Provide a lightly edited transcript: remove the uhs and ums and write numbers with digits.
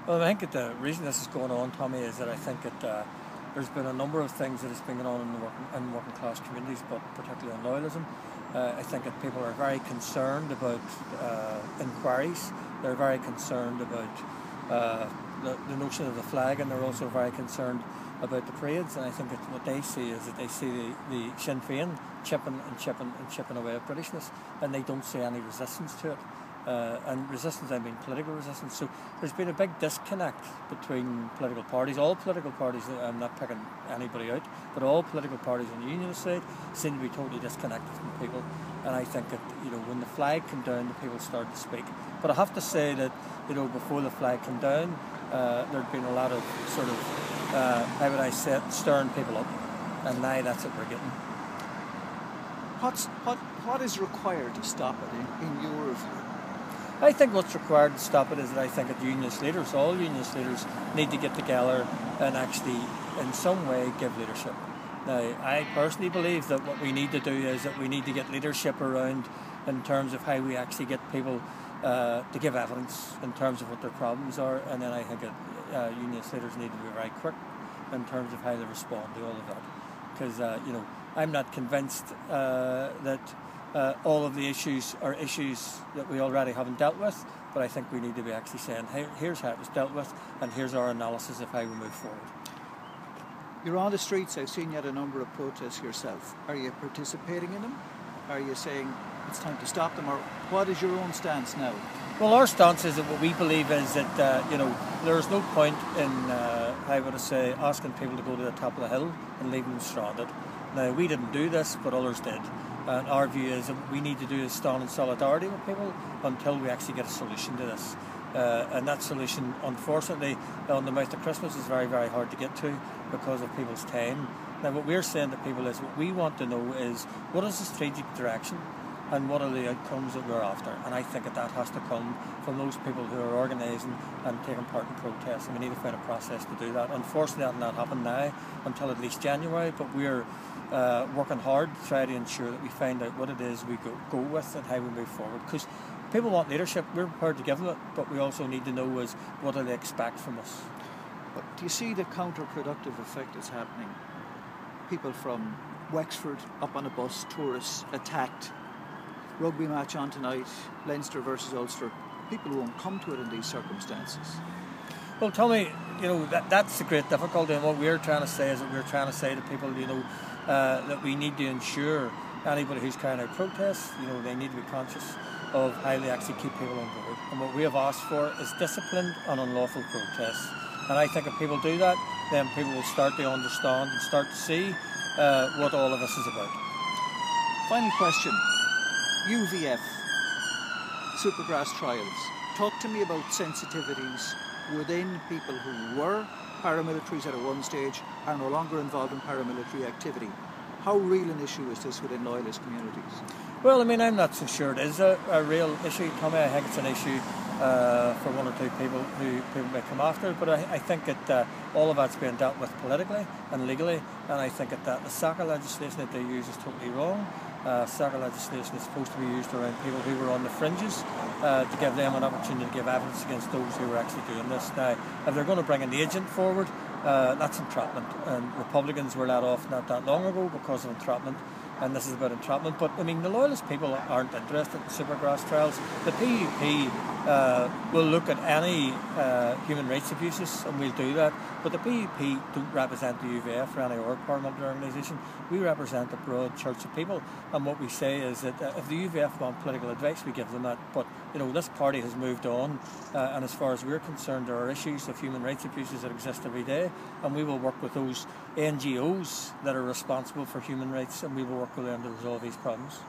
Well, I think that the reason this is going on, Tommy, is that I think that there's been a number of things that has been going on in working class communities, but particularly on loyalism. I think that people are very concerned about inquiries. They're very concerned about the notion of the flag, and they're also very concerned about the parades. And I think that what they see is that they see the Sinn Féin chipping away at Britishness, and they don't see any resistance to it. And resistance, I mean political resistance. So there's been a big disconnect between political parties. All political parties, I'm not picking anybody out, but all political parties on the unionist side seem to be totally disconnected from people. And I think that, when the flag came down, the people started to speak. But I have to say that, before the flag came down, there'd been a lot of sort of, how would I say it, stirring people up. And now that's what we're getting. What is required to stop it in your view? I think what's required to stop it is that I think that unionist leaders, all unionist leaders, need to get together and actually, in some way, give leadership. Now, I personally believe that what we need to do is that we need to get leadership around in terms of how we actually get people to give evidence in terms of what their problems are, and then I think that unionist leaders need to be very quick in terms of how they respond to all of that. Because, I'm not convinced that all of the issues are issues that we already haven't dealt with, but I think we need to be actually saying, hey, here's how it was dealt with, and here's our analysis of how we move forward. You're on the streets. I've seen you at a number of protests yourself. Are you participating in them? Are you saying it's time to stop them, or what is your own stance now? Well, our stance is that what we believe is that there's no point in how would I say asking people to go to the top of the hill and leaving them stranded. Now, we didn't do this, but others did. And our view is that what we need to do is stand in solidarity with people until we actually get a solution to this. And that solution, unfortunately, on the mouth of Christmas is very, very hard to get to because of people's time. Now, what we're saying to people is what we want to know is what is the strategic direction and what are the outcomes that we're after. And I think that has to come from those people who are organising and taking part in protests. And we need to find a process to do that. Unfortunately, that will not happen now until at least January, but we're working hard to try to ensure that we find out what it is we go with and how we move forward. Because people want leadership, we're prepared to give them it, but we also need to know is what do they expect from us. But do you see the counterproductive effect that's happening? People from Wexford up on a bus, tourists attacked, rugby match on tonight, Leinster versus Ulster. People won't come to it in these circumstances. Well, Tommy, that's the great difficulty, and what we're trying to say is that we're trying to say to people, that we need to ensure anybody who's carrying out protests, they need to be conscious of how they actually keep people on board. And what we have asked for is disciplined and unlawful protests. And I think if people do that, then people will start to understand and start to see what all of this is about. Final question. UVF, Supergrass trials. Talk to me about sensitivities within people who were paramilitaries at one stage are no longer involved in paramilitary activity. How real an issue is this within loyalist communities? Well, I'm not so sure it is a real issue, Tommy. I think it's an issue for one or two people who people may come after, but I think that all of that's being dealt with politically and legally, and I think that the SACA legislation that they use is totally wrong. SACA legislation is supposed to be used around people who were on the fringes to give them an opportunity to give evidence against those who were actually doing this. Now, if they're going to bring an agent forward, that's entrapment, and Republicans were let off not that long ago because of entrapment, and this is about entrapment. But the loyalist people aren't interested in Supergrass trials. The PUP will look at any human rights abuses, and we'll do that, but the PUP don't represent the UVF or any other parliamentary organisation. We represent the broad church of people, and what we say is that if the UVF want political advice, we give them that, but this party has moved on, and as far as we're concerned, there are issues of human rights abuses that exist every day, and we will work with those NGOs that are responsible for human rights, and we will work with them to resolve these problems.